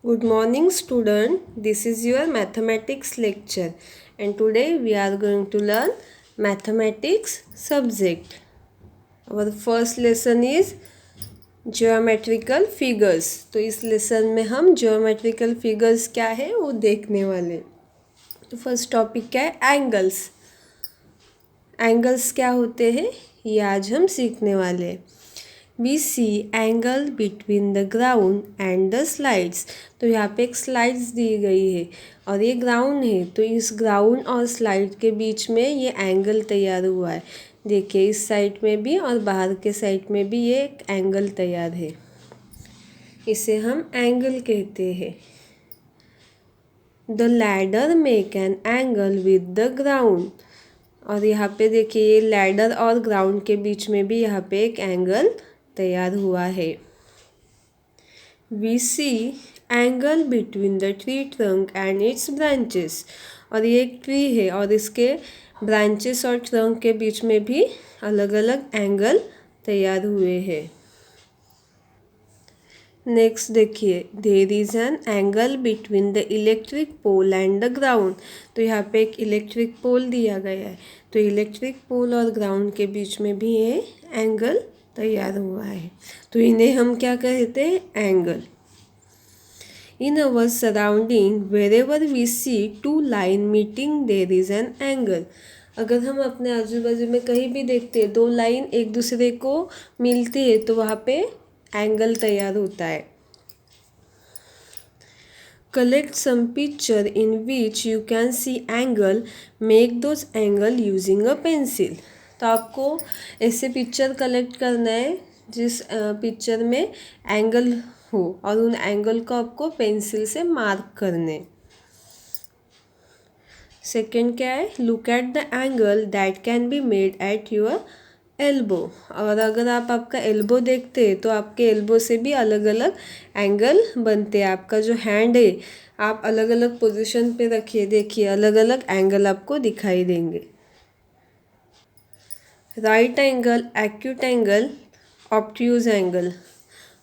Good morning, student. This is your mathematics lecture, and today we are going to learn mathematics subject. Our first lesson is geometrical figures. तो इस lesson में हम geometrical figures क्या है वो देखने वाले. तो फर्स्ट टॉपिक क्या है? एंगल्स. एंगल्स क्या होते हैं ये आज हम सीखने वाले हैं. We see angle between the ground and the slides. तो यहाँ पे एक स्लाइड्स दी गई है और ये ग्राउंड है. तो इस ग्राउंड और स्लाइड के बीच में ये एंगल तैयार हुआ है. देखिए इस साइड में भी और बाहर के साइड में भी ये एक एंगल तैयार है. इसे हम एंगल कहते हैं. The ladder make an angle with the ground. और यहाँ पे देखिए ये लैडर और ग्राउंड के बीच में भी यहाँ पे एक एंगल तैयार हुआ है. We see angle between the tree trunk and its branches. और ये एक ट्री है और इसके ब्रांचेस और ट्रंक के बीच में भी अलग अलग एंगल तैयार हुए हैं. नेक्स्ट देखिए there is an angle between the electric pole and the ground. तो यहाँ पे एक इलेक्ट्रिक पोल दिया गया है. तो इलेक्ट्रिक पोल और ग्राउंड के बीच में भी ये एंगल तैयार हुआ है. तो इन्हें हम क्या कहते हैं? Angle. In our surrounding wherever we see two line meeting there is an angle. अगर हम अपने आजू बाजू में कहीं भी देखते हैं दो लाइन एक दूसरे को मिलती है तो वहाँ पे एंगल तैयार होता है. Collect some picture in which you can see angle, make those angle using a pencil. तो आपको ऐसे पिक्चर कलेक्ट करना है जिस पिक्चर में एंगल हो और उन एंगल को आपको पेंसिल से मार्क करने. सेकेंड क्या है? Look at the angle that can be made at your elbow. और अगर आप आपका एल्बो देखते हैं तो आपके एल्बो से भी अलग अलग एंगल बनते हैं. आपका जो हैंड है आप अलग अलग पोजीशन पे रखिए. देखिए अलग अलग एंगल आपको दिखाई देंगे. Right angle, acute angle, obtuse angle.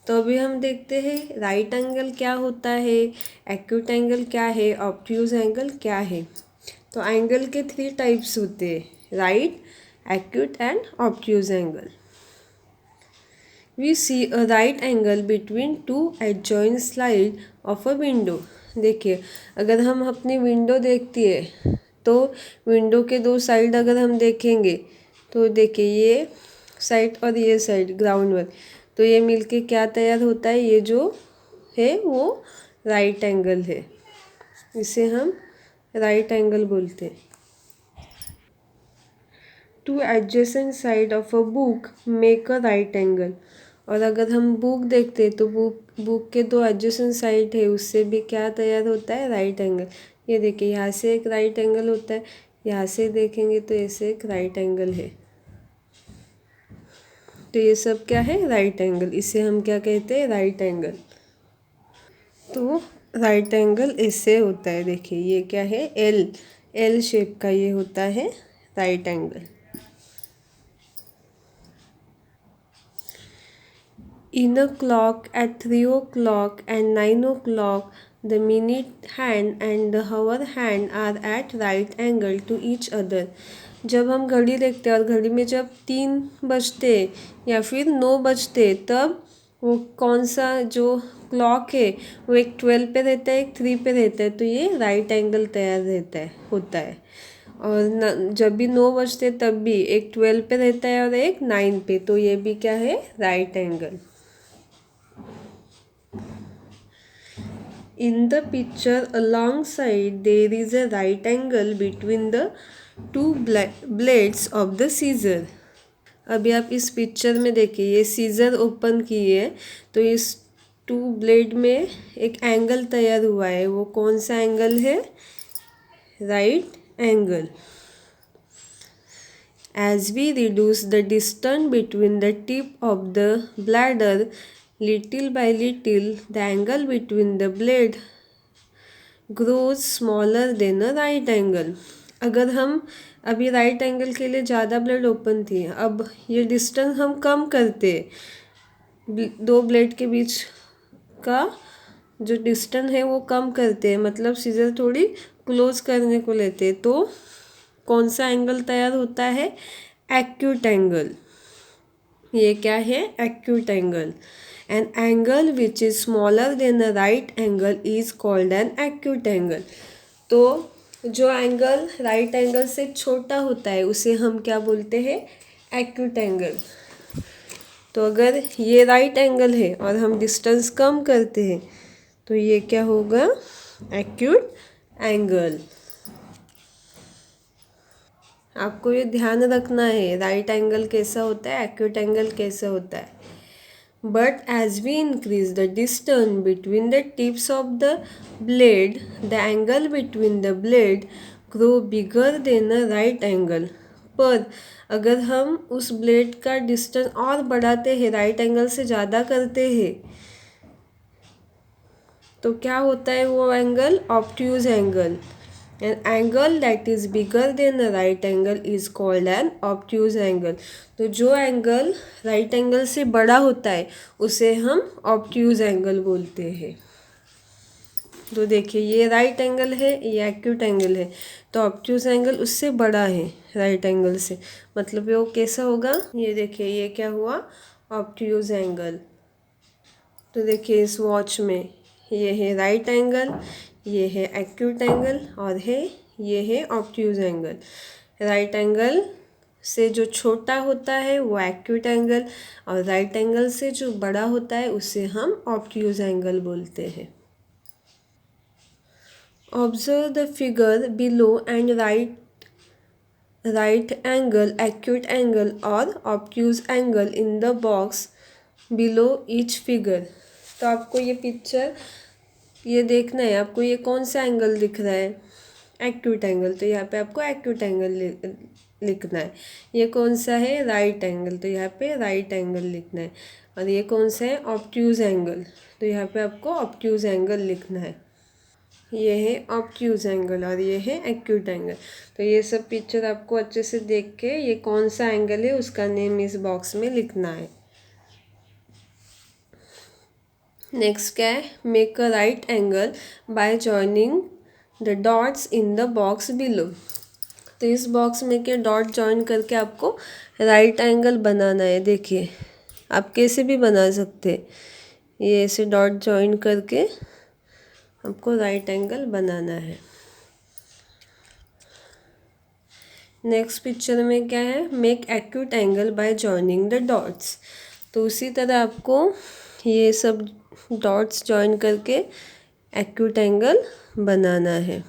तो अभी हम देखते हैं राइट एंगल क्या होता है, एक्यूट एंगल क्या है, ऑब्ट्यूज एंगल क्या है. तो एंगल के 3 टाइप्स होते हैं, right, acute and obtuse angle. We see a right angle between two adjoint side of a window. देखिए अगर हम अपनी विंडो देखती है तो विंडो के 2 साइड अगर हम देखेंगे तो देखिए ये साइड और ये साइड ग्राउंड वर तो ये मिलके क्या तैयार होता है? ये जो है वो राइट एंगल है. इसे हम राइट एंगल बोलते हैं. Two adjacent side of a book make a right angle. और अगर हम बुक देखते हैं तो बुक के 2 एडजेसेंट साइड है उससे भी क्या तैयार होता है? Right angle. ये देखिए यहाँ से एक राइट एंगल होता है, यहाँ से देखेंगे तो ऐसे एक राइट एंगल है. तो ये सब क्या है? Right angle. इसे हम क्या कहते हैं? Right angle. तो राइट एंगल ऐसे होता है. देखिए ये क्या है? एल शेप का ये होता है right angle. In a clock at 3 o'clock and 9 o'clock, the minute hand and the hour hand are at right angle to each other. जब हम घड़ी देखते हैं और घड़ी में जब 3 बजते या फिर 9 बजते तब वो कौन सा जो क्लॉक है वो एक 12 पे रहता है एक 3 पे रहता है. तो ये राइट एंगल तैयार रहता है होता है. और जब भी 9 बजते तब भी एक 12 पे रहता है और एक 9 पे. तो ये भी क्या है? Right angle. In the picture alongside there is a right angle between the two blades of the scissor. अभी आप इस पिक्चर में देखिए ये सीजर ओपन किए है तो इस 2 ब्लेड में एक एंगल तैयार हुआ है. वो कौन सा एंगल है? Right angle. As we reduce the distance between the tip of the bladder little by little, the angle between the blade grows smaller than a right angle. अगर हम अभी राइट एंगल के लिए ज़्यादा ब्लेड ओपन थी, अब ये distance हम कम करते 2 ब्लेड के बीच का जो डिस्टेंस है वो कम करते हैं, मतलब सीजर थोड़ी क्लोज करने को लेते हैं, तो कौन सा एंगल तैयार होता है? Acute angle. ये क्या है? Acute angle. An angle which is smaller than a right angle is called an acute angle. तो जो एंगल राइट एंगल से छोटा होता है उसे हम क्या बोलते हैं? Acute angle. तो अगर ये राइट एंगल है और हम डिस्टेंस कम करते हैं तो ये क्या होगा? Acute angle. आपको ये ध्यान रखना है राइट एंगल कैसा होता है, एक्यूट एंगल कैसा होता है। But as we increase the distance between the tips of the blade, the angle between the blade grow bigger than a right angle. पर अगर हम उस ब्लेड का डिस्टेंस और बढ़ाते हैं, राइट एंगल से ज़्यादा करते हैं, तो क्या होता है वो angle? Obtuse angle. An angle that is bigger than a right angle is called an obtuse angle. तो जो एंगल राइट एंगल से बड़ा होता है उसे हम ऑब्ट्यूज एंगल बोलते हैं। तो देखिए ये राइट एंगल है, ये एक्यूट एंगल है, तो ऑब्ट्यूज एंगल उससे बड़ा है राइट एंगल से, मतलब वो कैसा होगा? ये देखिए ये क्या हुआ? Obtuse angle. तो देखिए इस वॉच में ये है राइट एंगल, ये है एक्यूट एंगल और ये है ऑब्ट्यूज एंगल। राइट एंगल से जो छोटा होता है वो एक्यूट एंगल, और राइट एंगल से जो बड़ा होता है उसे हम ऑब्ट्यूज एंगल बोलते हैं। Observe the figure below and right angle, acute angle or obtuse angle in the box below each figure। तो आपको ये पिक्चर ये देखना है, आपको ये कौन सा एंगल दिख रहा है? एक्यूट एंगल, तो यहाँ पे आपको एक्यूट एंगल लिखना है। ये कौन सा है? राइट एंगल, तो यहाँ पे राइट एंगल लिखना है। और ये कौन सा है? ऑब्ट्यूज एंगल, तो यहाँ पे आपको ऑब्ट्यूज एंगल लिखना है। ये है ऑब्ट्यूज एंगल और ये है एक्यूट एंगल। तो ये सब पिक्चर आपको अच्छे से देख के ये कौन सा एंगल है उसका नेम इस बॉक्स में लिखना है। नेक्स्ट क्या है? Make a right angle by joining the dots in the box below. तो इस बॉक्स में के डॉट जॉइन करके आपको राइट एंगल बनाना है। देखिए आप कैसे भी बना सकते हैं, ये ऐसे डॉट जॉइन करके आपको राइट एंगल बनाना है। नेक्स्ट पिक्चर में क्या है? Make acute angle by joining the dots. तो उसी तरह आपको ये सब डॉट्स जॉइन करके एक्यूट एंगल बनाना है।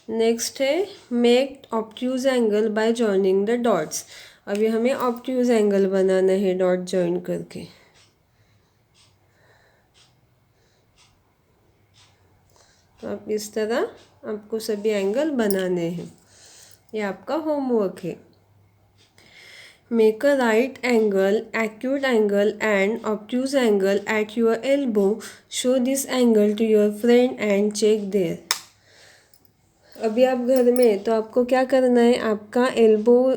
नेक्स्ट है make obtuse angle by joining the dots. अभी हमें ऑब्ट्यूज एंगल बनाना है डॉट जॉइन करके। तो आप इस तरह आपको सभी एंगल बनाने हैं, ये आपका होमवर्क है। Make a right angle, acute angle and obtuse angle at your elbow. Show this angle to your friend and check there। अभी आप घर में, तो आपको क्या करना है? आपका एल्बो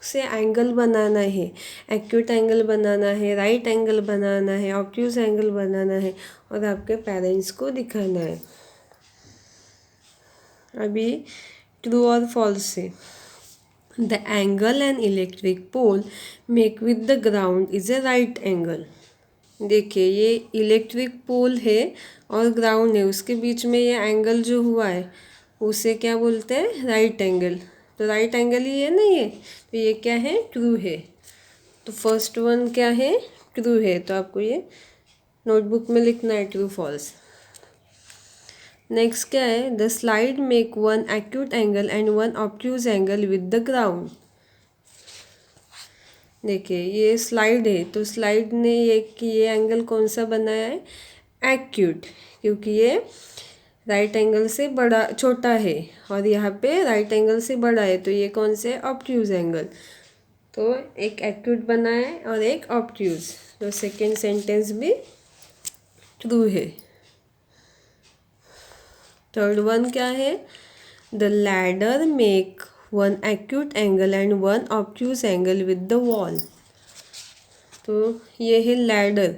से एंगल बनाना है, एक्यूट एंगल बनाना है, राइट एंगल बनाना है, ऑब्ट्यूज एंगल बनाना है और आपके पेरेंट्स को दिखाना है। अभी ट्रू और फॉल्स से। The angle an electric pole make with the ground is a right angle। देखिए ये इलेक्ट्रिक पोल है और ग्राउंड है, उसके बीच में ये एंगल जो हुआ है उसे क्या बोलते हैं? Right angle. तो राइट एंगल ही है ना ये, तो ये क्या है? ट्रू है। तो फर्स्ट वन क्या है? ट्रू है। तो आपको ये नोटबुक में लिखना है ट्रू फॉल्स। नेक्स्ट क्या है? The slide make one acute angle and one obtuse angle with the ground. देखिए ये स्लाइड है, तो स्लाइड ने ये एंगल कौन सा बनाया है? एक्यूट, क्योंकि ये राइट एंगल से बड़ा छोटा है और यहाँ पे राइट एंगल से बड़ा है, तो ये कौन से? Obtuse angle. तो एक एक्यूट बना है और एक ऑब्ट्यूज, तो सेकेंड सेंटेंस भी ट्रू है। थर्ड वन क्या है? The ladder make one acute angle and one obtuse angle with the wall. तो ये है लैडर।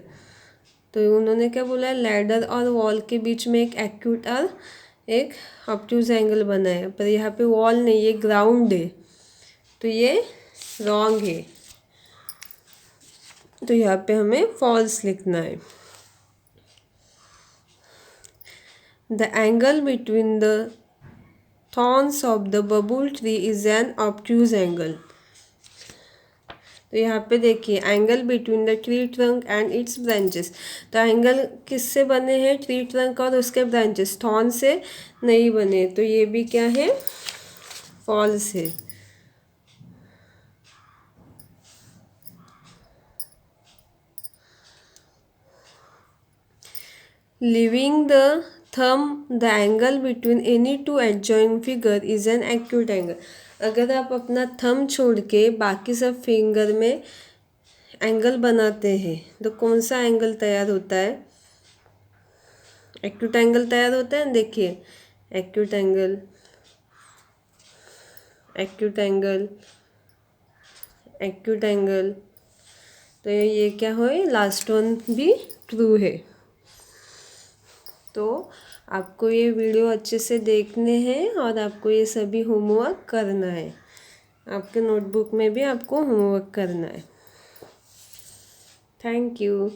तो उन्होंने क्या बोला है, लैडर और वॉल के बीच में एक एक्यूट और एक ऑब्ट्यूज एंगल बना है, पर यहाँ पे वॉल नहीं, ये ग्राउंड है, तो ये रॉन्ग है। तो यहाँ पे हमें फॉल्स लिखना है। The angle between the thorns of the babool tree is an obtuse angle. तो यहाँ पे देखिए, angle between the tree trunk and its branches. तो एंगल किससे बने हैं, ट्री ट्रंक और उसके ब्रांचेस, थॉर्न से नहीं बने, तो ये भी क्या है, फॉल्स है। Leaving the thumb, the angle between any two adjoining figure is an acute angle. अगर आप अपना थंब छोड़ के बाकी सब फिंगर में एंगल बनाते हैं तो कौन सा एंगल तैयार होता है, एक्यूट एंगल तैयार होता है। देखिए, acute angle, acute angle, acute angle. तो ये क्या हो, लास्ट वन भी ट्रू है। तो आपको ये वीडियो अच्छे से देखने हैं और आपको ये सभी होमवर्क करना है। आपके नोटबुक में भी आपको होमवर्क करना है। Thank you.